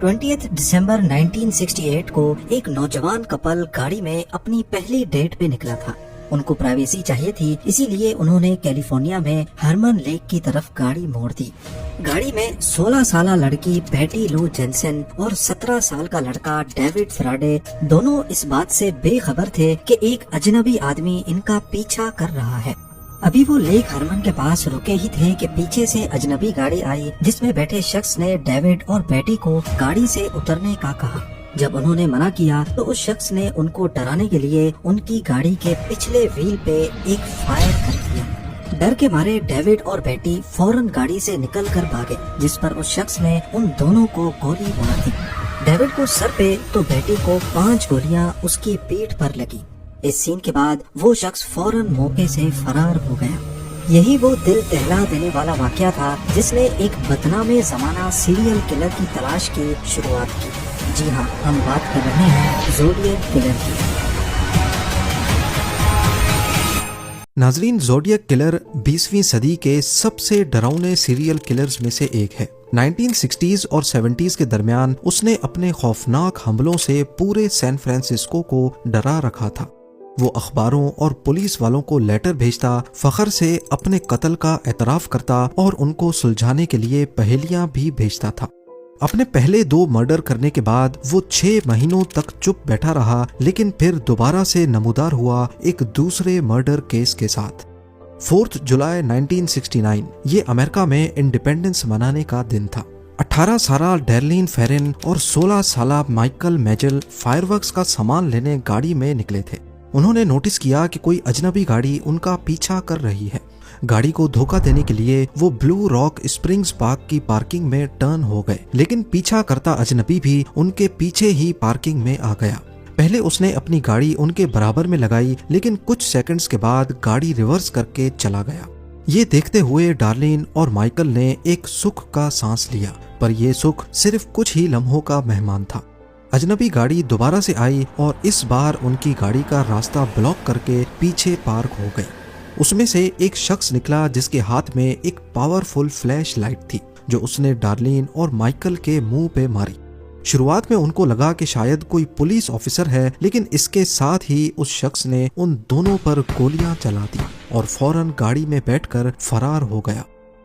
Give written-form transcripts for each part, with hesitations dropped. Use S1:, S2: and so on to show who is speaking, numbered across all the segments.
S1: 20 दिसंबर 1968 को एक नौजवान कपल गाड़ी में अपनी पहली डेट पे निकला था। उनको प्राइवेसी चाहिए थी, इसीलिए उन्होंने कैलिफोर्निया में हरमन लेक की तरफ गाड़ी मोड़ दी। गाड़ी में 16 साल लड़की बेटी लो जेनसन और 17 साल का लड़का डेविड फ्राडे दोनों इस बात से बेखबर थे कि एक अजनबी आदमी इनका पीछा कर रहा है। अभी वो लेक हरमन के पास रुके ही थे कि पीछे से अजनबी गाड़ी आई, जिसमें बैठे शख्स ने डेविड और बेटी को गाड़ी से उतरने का कहा। जब उन्होंने मना किया तो उस शख्स ने उनको डराने के लिए उनकी गाड़ी के पिछले व्हील पे एक फायर कर दिया। डर के मारे डेविड और बेटी फौरन गाड़ी से निकल कर भागे, जिस पर उस शख्स ने उन दोनों को गोली मार दी। डेविड को सर पे तो बेटी को 5 गोलियां उसकी पीठ पर लगी। इस सीन के बाद वो शख्स फौरन मौके से फरार हो गया। यही वो दिल दहला देने वाला वाकया था जिसने एक बदनामे ज़माना सीरियल किलर की तलाश की शुरुआत की। जी हाँ, हम बात कर रहे हैं ज़ोडिएक किलर की।
S2: नाजरीन, ज़ोडिएक किलर 20वीं सदी के सबसे डरावने सीरियल किलर्स में से एक है। 1960s और 70s के दरमियान उसने अपने खौफनाक हमलों से पूरे सैन फ्रांसिस्को को डरा रखा था। वो अखबारों और पुलिस वालों को लेटर भेजता, फख्र से अपने कत्ल का एतराफ करता और उनको सुलझाने के लिए पहेलियां भी भेजता था। अपने पहले 2 मर्डर करने के बाद वो 6 महीनों तक चुप बैठा रहा, लेकिन फिर दोबारा से नमूदार हुआ एक दूसरे मर्डर केस के साथ। 4 जुलाई 1969 ये अमेरिका में इंडिपेंडेंस मनाने का दिन था। 18 साल डैर्लिन फेरिन और 16 साल माइकल मेजल फायरवर्क्स का सामान लेने गाड़ी में निकले थे। उन्होंने नोटिस किया कि कोई अजनबी गाड़ी उनका पीछा कर रही है। गाड़ी को धोखा देने के लिए वो ब्लू रॉक स्प्रिंग्स पार्क की पार्किंग में टर्न हो गए, लेकिन पीछा करता अजनबी भी उनके पीछे ही पार्किंग में आ गया। पहले उसने अपनी गाड़ी उनके बराबर में लगाई, लेकिन कुछ सेकंड्स के बाद गाड़ी रिवर्स करके चला गया। ये देखते हुए डार्लिन और माइकल ने एक सुख का सांस लिया, पर यह सुख सिर्फ कुछ ही लम्हों का मेहमान था। अजनबी गाड़ी दोबारा से आई और इस बार उनकी गाड़ी का रास्ता ब्लॉक करके पीछे पार्क हो गई। उसमें से एक शख्स निकला जिसके हाथ में एक पावरफुल फ्लैश लाइट थी, जो उसने डार्लिन और माइकल के मुंह पे मारी। शुरुआत में उनको लगा कि शायद कोई पुलिस ऑफिसर है, लेकिन इसके साथ ही उस शख्स ने उन दोनों पर गोलियां चला दी और फौरन गाड़ी में बैठकर फरार हो गया।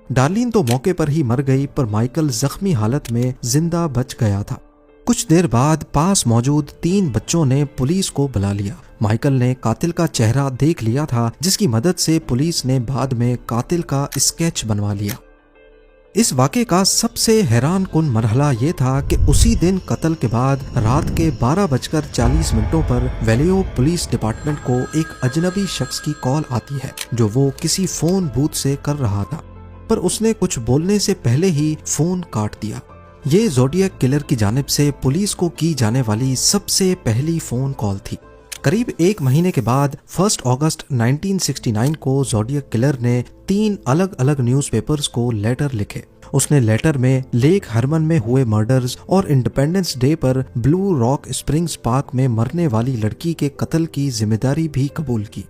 S2: डार्लिन तो मौके पर ही मर गई, पर माइकल जख्मी हालत में जिंदा बच गया था। कुछ देर बाद पास मौजूद 3 बच्चों ने पुलिस को बुला लिया। माइकल ने कातिल का चेहरा देख लिया था, जिसकी मदद से पुलिस ने बाद में कातिल का स्केच बनवा लिया। इस वाक़े का सबसे हैरान कुन मरहला ये था कि उसी दिन कत्ल के बाद रात के 12:40 पर वेलियो पुलिस डिपार्टमेंट को एक अजनबी शख्स की कॉल आती है, जो वो किसी फोन बूथ से कर रहा था, पर उसने कुछ बोलने से पहले ही फोन काट दिया। ये ज़ोडिएक किलर की जानिब से पुलिस को की जाने वाली सबसे पहली फोन कॉल थी। करीब 1 महीने के बाद 1 अगस्त 1969 को ज़ोडिएक किलर ने 3 अलग अलग न्यूज़पेपर्स को लेटर लिखे। उसने लेटर में लेक हरमन में हुए मर्डर्स और इंडिपेंडेंस डे पर ब्लू रॉक स्प्रिंग्स पार्क में मरने वाली लड़की के कत्ल की जिम्मेदारी भी कबूल की।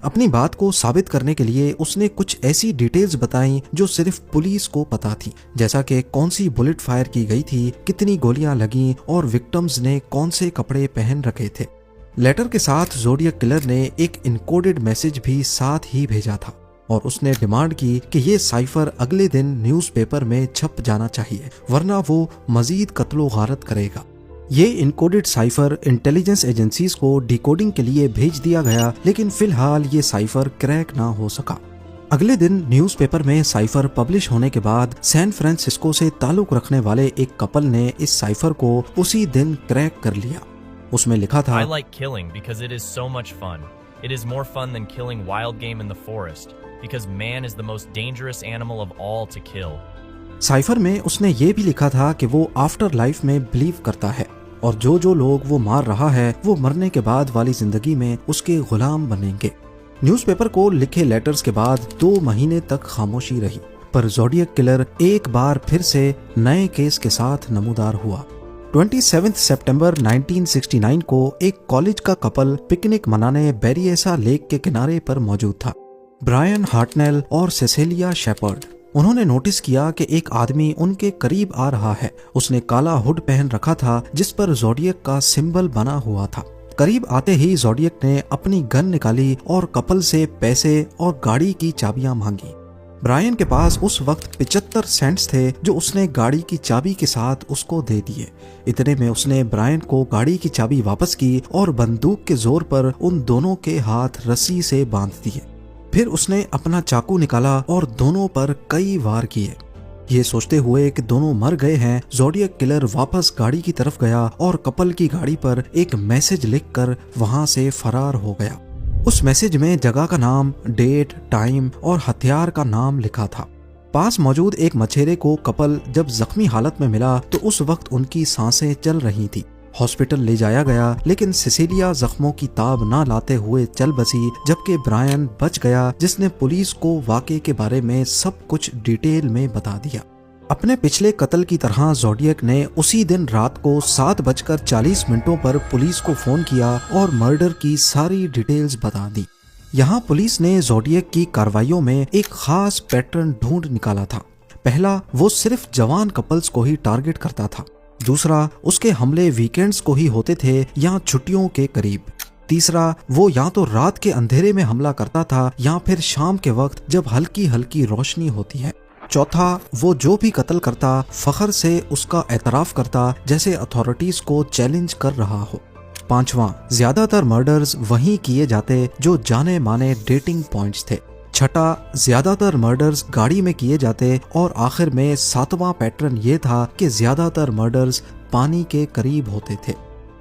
S2: अपनी बात को साबित करने के लिए उसने कुछ ऐसी डिटेल्स बताई जो सिर्फ पुलिस को पता थी, जैसा कि कौन सी बुलेट फायर की गई थी, कितनी गोलियां लगीं और विक्टिम्स ने कौन से कपड़े पहन रखे थे। लेटर के साथ ज़ोडिएक किलर ने एक इनकोडेड मैसेज भी साथ ही भेजा था और उसने डिमांड की कि ये साइफर अगले दिन न्यूज़पेपर में छप जाना चाहिए, वरना वो मजीद कत्लो गारत करेगा। ये इनकोडेड साइफर इंटेलिजेंस एजेंसीज को डिकोडिंग के लिए भेज दिया गया, लेकिन फिलहाल ये साइफर क्रैक ना हो सका। अगले दिन न्यूज़पेपर में साइफर पब्लिश होने के बाद सैन फ्रांसिस्को से ताल्लुक रखने वाले एक कपल ने इस साइफर को उसी दिन क्रैक कर लिया। उसमें लिखा था,
S3: I like killing because it is so much fun. It is more fun than killing wild game in the forest because man is the most dangerous animal of all to kill.
S2: Cipher में उसने ये भी लिखा था कि वो after life में believe करता है और जो लोग वो मार रहा है वो मरने के बाद वाली जिंदगी में उसके गुलाम बनेंगे। न्यूज़पेपर को लिखे लेटर्स के बाद 2 महीने तक खामोशी रही, पर ज़ोडिएक किलर एक बार फिर से नए केस के साथ नमूदार हुआ। 27 सितंबर 1969 को एक कॉलेज का कपल पिकनिक मनाने बेरिएसा लेक के किनारे पर मौजूद था। ब्रायन हार्टनेल और सेसिलिया शेपर्ड। उन्होंने नोटिस किया कि एक आदमी उनके करीब आ रहा है। उसने काला हुड पहन रखा था जिस पर ज़ोडिएक का सिंबल बना हुआ था। करीब आते ही ज़ोडिएक ने अपनी गन निकाली और कपल से पैसे और गाड़ी की चाबियां मांगी। ब्रायन के पास उस वक्त 75 सेंट्स थे जो उसने गाड़ी की चाबी के साथ उसको दे दिए। इतने में उसने ब्रायन को गाड़ी की चाबी वापस की और बंदूक के जोर पर उन दोनों के हाथ रस्सी से बांध दिए। फिर उसने अपना चाकू निकाला और दोनों पर कई वार किए। ये सोचते हुए कि दोनों मर गए हैं, ज़ोडिएक किलर वापस गाड़ी की तरफ गया और कपल की गाड़ी पर एक मैसेज लिखकर वहां से फरार हो गया। उस मैसेज में जगह का नाम, डेट, टाइम और हथियार का नाम लिखा था। पास मौजूद एक मछेरे को कपल जब जख्मी हालत में मिला तो उस वक्त उनकी सांसें चल रही थी। हॉस्पिटल ले जाया गया लेकिन सिसिलिया जख्मों की ताब ना लाते हुए चल बसी, जबकि ब्रायन बच गया जिसने पुलिस को वाकये के बारे में सब कुछ डिटेल में बता दिया। अपने पिछले कत्ल की तरह ज़ोडिएक ने उसी दिन रात को 7:40 पर पुलिस को फोन किया और मर्डर की सारी डिटेल्स बता दी। यहाँ पुलिस ने ज़ोडिएक की कार्रवाइयों में एक खास पैटर्न ढूंढ निकाला था। पहला, वो सिर्फ जवान कपल्स को ही टारगेट करता था। दूसरा, उसके हमले वीकेंड्स को ही होते थे या छुट्टियों के करीब। तीसरा, वो या तो रात के अंधेरे में हमला करता था या फिर शाम के वक्त जब हल्की हल्की रोशनी होती है। चौथा, वो जो भी कत्ल करता फख्र से उसका एतराफ करता जैसे अथॉरिटीज को चैलेंज कर रहा हो। पांचवा, ज्यादातर मर्डर्स वहीं किए जाते जो जाने माने डेटिंग पॉइंट्स थे। छठा, ज्यादातर मर्डर्स गाड़ी में किए जाते और आखिर में सातवां पैटर्न ये था कि ज्यादातर मर्डर्स पानी के करीब होते थे।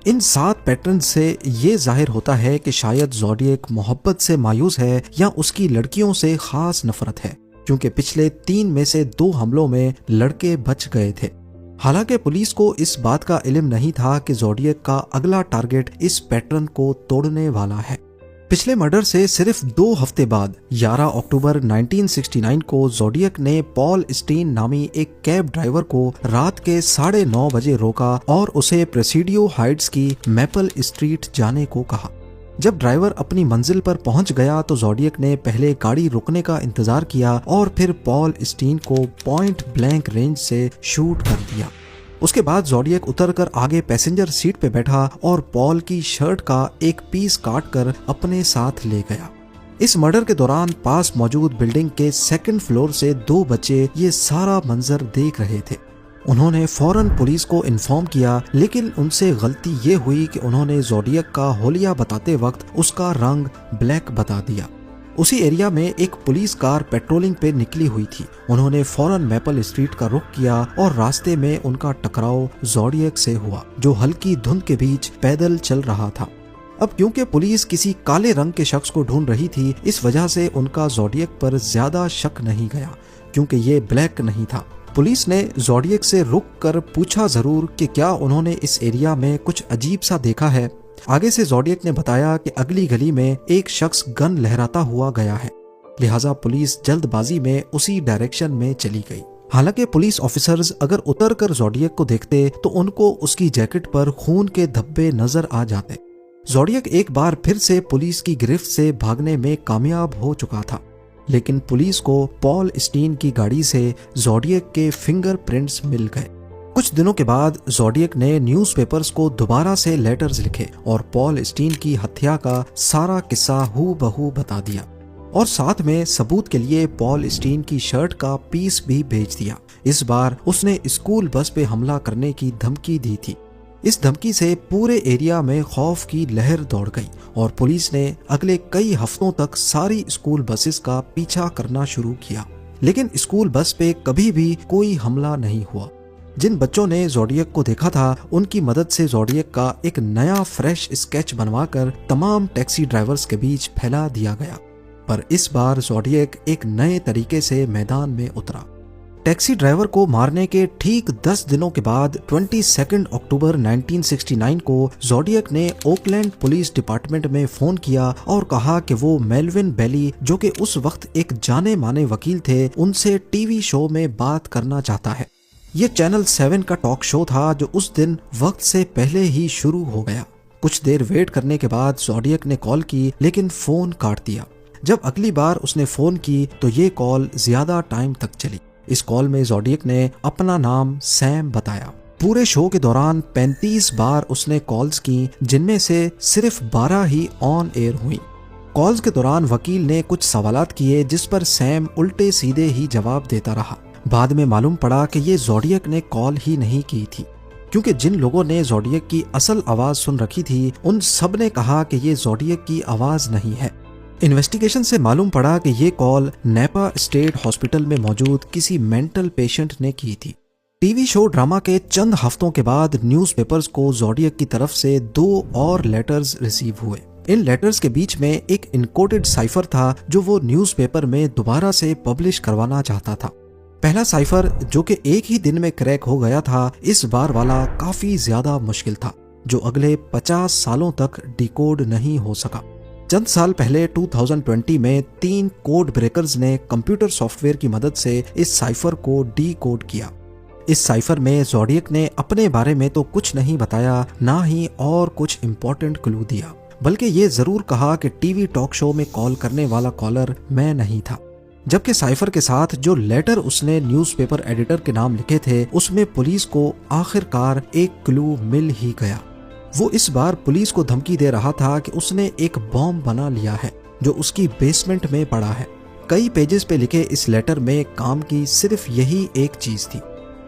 S2: इन 7 पैटर्न से ये जाहिर होता है कि शायद ज़ोडिएक मोहब्बत से मायूस है या उसकी लड़कियों से खास नफरत है, क्योंकि पिछले 3 में से 2 हमलों में लड़के बच गए थे। हालांकि पुलिस को इस बात का इल्म नहीं था कि ज़ोडिएक का अगला टारगेट इस पैटर्न को तोड़ने वाला है। पिछले मर्डर से सिर्फ 2 हफ्ते बाद 11 अक्टूबर 1969 को ज़ोडिएक ने पॉल स्टीन नामी एक कैब ड्राइवर को रात के 9:30 बजे रोका और उसे प्रेसिडियो हाइट्स की मैपल स्ट्रीट जाने को कहा। जब ड्राइवर अपनी मंजिल पर पहुंच गया तो ज़ोडिएक ने पहले गाड़ी रुकने का इंतजार किया और फिर पॉल स्टीन को पॉइंट ब्लैंक रेंज से शूट कर दिया। उसके बाद ज़ोडिएक उतरकर आगे पैसेंजर सीट पे बैठा और पॉल की शर्ट का एक पीस काटकर अपने साथ ले गया। इस मर्डर के दौरान पास मौजूद बिल्डिंग के 2nd फ्लोर से 2 बच्चे ये सारा मंजर देख रहे थे। उन्होंने फौरन पुलिस को इन्फॉर्म किया, लेकिन उनसे गलती ये हुई कि उन्होंने ज़ोडिएक का होलिया बताते वक्त उसका रंग ब्लैक बता दिया। उसी एरिया में एक पुलिस कार पेट्रोलिंग पे निकली हुई थी। उन्होंने फौरन मैपल स्ट्रीट का रुख किया और रास्ते में उनका टकराव ज़ोडिएक से हुआ, जो हल्की धुंध के बीच पैदल चल रहा था। अब क्योंकि पुलिस किसी काले रंग के शख्स को ढूंढ रही थी, इस वजह से उनका ज़ोडिएक पर ज्यादा शक नहीं गया, क्योंकि ये ब्लैक नहीं था। पुलिस ने ज़ोडिएक से रुक कर पूछा जरूर कि क्या उन्होंने इस एरिया में कुछ अजीब सा देखा है। आगे से ज़ोडिएक ने बताया कि अगली गली में एक शख्स गन लहराता हुआ गया है, लिहाजा पुलिस जल्दबाजी में उसी डायरेक्शन में चली गई। हालांकि पुलिस ऑफिसर्स अगर उतरकर ज़ोडिएक को देखते तो उनको उसकी जैकेट पर खून के धब्बे नजर आ जाते। ज़ोडिएक एक बार फिर से पुलिस की गिरफ्त से भागने में कामयाब हो चुका था, लेकिन पुलिस को पॉल स्टीन की गाड़ी से ज़ोडिएक के फिंगरप्रिंट्स मिल गए। कुछ दिनों के बाद ज़ोडिएक ने न्यूज़पेपर्स को दोबारा से लेटर्स लिखे और पॉल स्टीन की हत्या का सारा किस्सा हूबहू बता दिया, और साथ में सबूत के लिए पॉल स्टीन की शर्ट का पीस भी भेज दिया। इस बार उसने स्कूल बस पे हमला करने की धमकी दी थी। इस धमकी से पूरे एरिया में खौफ की लहर दौड़ गई और पुलिस ने अगले कई हफ्तों तक सारी स्कूल बसेस का पीछा करना शुरू किया, लेकिन स्कूल बस पे कभी भी कोई हमला नहीं हुआ। जिन बच्चों ने ज़ोडिएक को देखा था, उनकी मदद से ज़ोडिएक का एक नया फ्रेश स्केच बनवाकर तमाम टैक्सी ड्राइवर्स के बीच फैला दिया गया। पर इस बार ज़ोडिएक एक नए तरीके से मैदान में उतरा। टैक्सी ड्राइवर को मारने के ठीक 10 दिनों के बाद 22 अक्टूबर 1969 को ज़ोडिएक ने ओकलैंड पुलिस डिपार्टमेंट में फोन किया और कहा कि वो मेलविन बेली, जो कि उस वक्त एक जाने माने वकील थे, उनसे टीवी शो में बात करना चाहता है। ये चैनल 7 का टॉक शो था जो उस दिन वक्त से पहले ही शुरू हो गया। कुछ देर वेट करने के बाद ज़ोडिएक ने कॉल की, लेकिन फोन काट दिया। जब अगली बार उसने फोन की तो ये कॉल ज्यादा टाइम तक चली। इस कॉल में ज़ोडिएक ने अपना नाम सैम बताया। पूरे शो के दौरान 35 बार उसने कॉल्स की, जिनमें से सिर्फ 12 ही ऑन एयर हुई। कॉल्स के दौरान वकील ने कुछ सवालात किए जिस पर सैम उल्टे सीधे ही जवाब देता रहा। बाद में मालूम पड़ा कि ये ज़ोडिएक ने कॉल ही नहीं की थी, क्योंकि जिन लोगों ने ज़ोडिएक की असल आवाज सुन रखी थी उन सब ने कहा कि ये ज़ोडिएक की आवाज नहीं है। इन्वेस्टिगेशन से मालूम पड़ा कि ये कॉल नेपा स्टेट हॉस्पिटल में मौजूद किसी मेंटल पेशेंट ने की थी। टीवी शो ड्रामा के चंद हफ्तों के बाद न्यूज़पेपर्स को ज़ोडिएक की तरफ से 2 और लेटर्स रिसीव हुए। इन लेटर्स के बीच में एक इनकोडेड साइफर था जो वो न्यूज़पेपर में दोबारा से पब्लिश करवाना चाहता था। पहला साइफर, जो कि एक ही दिन में क्रैक हो गया था, इस बार वाला काफी ज्यादा मुश्किल था, जो अगले 50 सालों तक डिकोड नहीं हो सका। चंद साल पहले 2020 में 3 कोड ब्रेकर्स ने कंप्यूटर सॉफ्टवेयर की मदद से इस साइफर को डीकोड किया। इस साइफर में ज़ोडिएक ने अपने बारे में तो कुछ नहीं बताया, ना ही और कुछ इम्पोर्टेंट क्लू दिया, बल्कि ये जरूर कहा कि टीवी टॉक शो में कॉल करने वाला कॉलर मैं नहीं था। जबकि साइफर के साथ जो लेटर उसने न्यूज़पेपर एडिटर के नाम लिखे थे, उसमें पुलिस को आखिरकार एक क्लू मिल ही गया। वो इस बार पुलिस को धमकी दे रहा था कि उसने एक बॉम्ब बना लिया है जो उसकी बेसमेंट में पड़ा है। कई पेजेस पे लिखे इस लेटर में काम की सिर्फ यही एक चीज थी।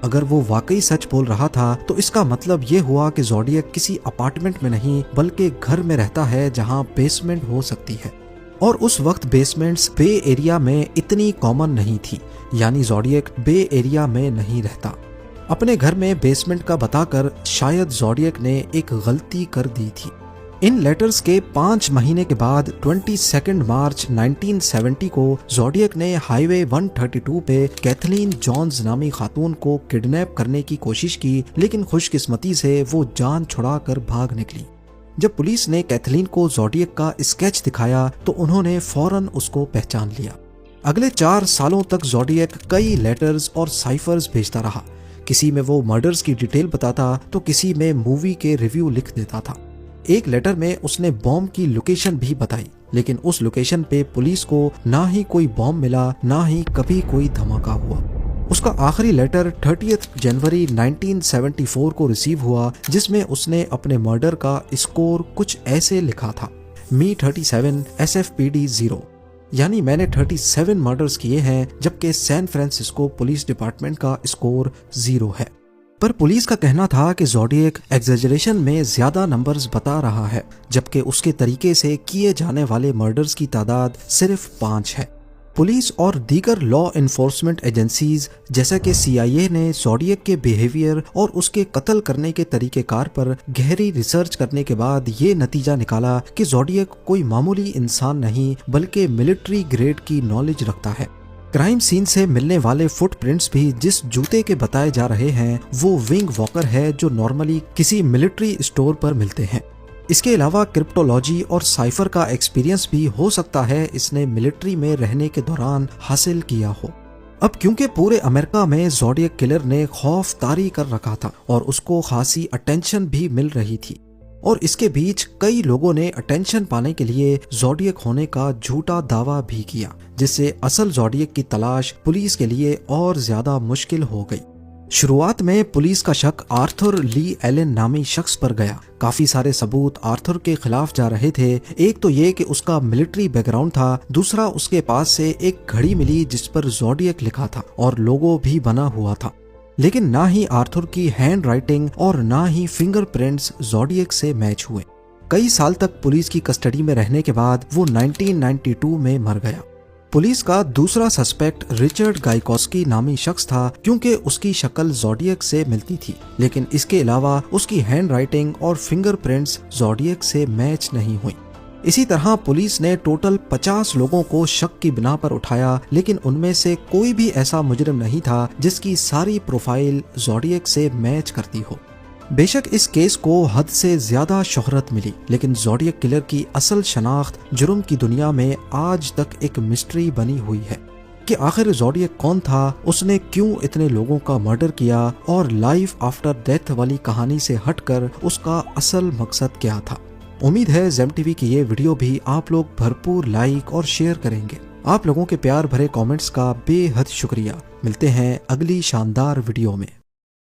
S2: अगर वो वाकई सच बोल रहा था तो इसका मतलब ये हुआ कि ज़ोडिएक किसी अपार्टमेंट में नहीं बल्कि घर में रहता है जहां बेसमेंट हो सकती है, और उस वक्त बेसमेंट्स बे एरिया में इतनी कॉमन नहीं थी, यानी ज़ोडिएक बे एरिया में नहीं रहता। अपने घर में बेसमेंट का बताकर शायद ज़ोडिएक ने एक गलती कर दी थी। इन लेटर्स के 5 महीने के बाद 22 मार्च 1970 को ज़ोडिएक ने हाईवे 132 पे कैथलीन जॉन्स नामी खातून को किडनैप करने की कोशिश की, लेकिन खुशकिस्मती से वो जान छुड़ाकर भाग निकली। जब पुलिस ने कैथलीन को ज़ोडिएक का स्केच दिखाया तो उन्होंने फौरन उसको पहचान लिया। अगले 4 सालों तक ज़ोडिएक कई लेटर्स और साइफर्स भेजता रहा। किसी में वो मर्डर्स की डिटेल बताता तो किसी में मूवी के रिव्यू लिख देता था। एक लेटर में उसने बॉम्ब की लोकेशन भी बताई, लेकिन उस लोकेशन पे पुलिस को ना ही कोई बॉम्ब मिला, ना ही कभी कोई धमाका हुआ। उसका आखिरी लेटर 30 जनवरी 1974 को रिसीव हुआ, जिसमें उसने अपने मर्डर का स्कोर कुछ ऐसे लिखा था, मी 37 SFPD 0, यानी मैंने 37 मर्डर्स किए हैं, जबकि सैन फ्रांसिस्को पुलिस डिपार्टमेंट का स्कोर 0 है। पर पुलिस का कहना था कि ज़ोडिएक एग्जेजरेशन में ज्यादा नंबर्स बता रहा है, जबकि उसके तरीके से किए जाने वाले मर्डर्स की तादाद सिर्फ 5 है। पुलिस और दीगर लॉ इन्फोर्समेंट एजेंसीज जैसा कि CIA ने ज़ोडिएक के बिहेवियर और उसके कत्ल करने के तरीकेकार पर गहरी रिसर्च करने के बाद ये नतीजा निकाला कि ज़ोडिएक कोई मामूली इंसान नहीं बल्कि मिलिट्री ग्रेड की नॉलेज रखता है। क्राइम सीन से मिलने वाले फुटप्रिंट्स भी जिस जूते के बताए जा रहे हैं वो विंग वॉकर है जो नॉर्मली किसी मिलिट्री स्टोर पर मिलते हैं। इसके अलावा क्रिप्टोलॉजी और साइफर का एक्सपीरियंस भी हो सकता है इसने मिलिट्री में रहने के दौरान हासिल किया हो। अब क्योंकि पूरे अमेरिका में ज़ोडिएक किलर ने खौफ तारी कर रखा था और उसको खासी अटेंशन भी मिल रही थी, और इसके बीच कई लोगों ने अटेंशन पाने के लिए ज़ोडिएक होने का झूठा दावा भी किया, जिससे असल ज़ोडिएक की तलाश पुलिस के लिए और ज्यादा मुश्किल हो गई। शुरुआत में पुलिस का शक आर्थर ली एलन नामी शख्स पर गया। काफी सारे सबूत आर्थर के खिलाफ जा रहे थे। एक तो ये कि उसका मिलिट्री बैकग्राउंड था, दूसरा उसके पास से एक घड़ी मिली जिस पर ज़ोडिएक लिखा था और लोगो भी बना हुआ था। लेकिन ना ही आर्थर की हैंड राइटिंग और ना ही फिंगरप्रिंट्स ज़ोडिएक से मैच हुए। कई साल तक पुलिस की कस्टडी में रहने के बाद वो 1992 में मर गया। पुलिस का दूसरा सस्पेक्ट रिचर्ड गाइकोस्की नामी शख्स था, क्योंकि उसकी शक्ल ज़ोडिएक से मिलती थी, लेकिन इसके अलावा उसकी हैंड राइटिंग और फिंगरप्रिंट्स ज़ोडिएक से मैच नहीं हुई। इसी तरह पुलिस ने टोटल 50 लोगों को शक की बिना पर उठाया, लेकिन उनमें से कोई भी ऐसा मुजरिम नहीं था जिसकी सारी प्रोफाइल ज़ोडिएक से मैच करती हो। बेशक इस केस को हद से ज्यादा शोहरत मिली, लेकिन ज़ोडिएक किलर की असल शनाख्त जुर्म की दुनिया में आज तक एक मिस्ट्री बनी हुई है कि आखिर ज़ोडिएक कौन था, उसने क्यों इतने लोगों का मर्डर किया और लाइफ आफ्टर डेथ वाली कहानी से हटकर उसका असल मकसद क्या था। उम्मीद है जेम टीवी की ये वीडियो भी आप लोग भरपूर लाइक और शेयर करेंगे। आप लोगों के प्यार भरे कमेंट्स का बेहद शुक्रिया। मिलते हैं अगली शानदार वीडियो में।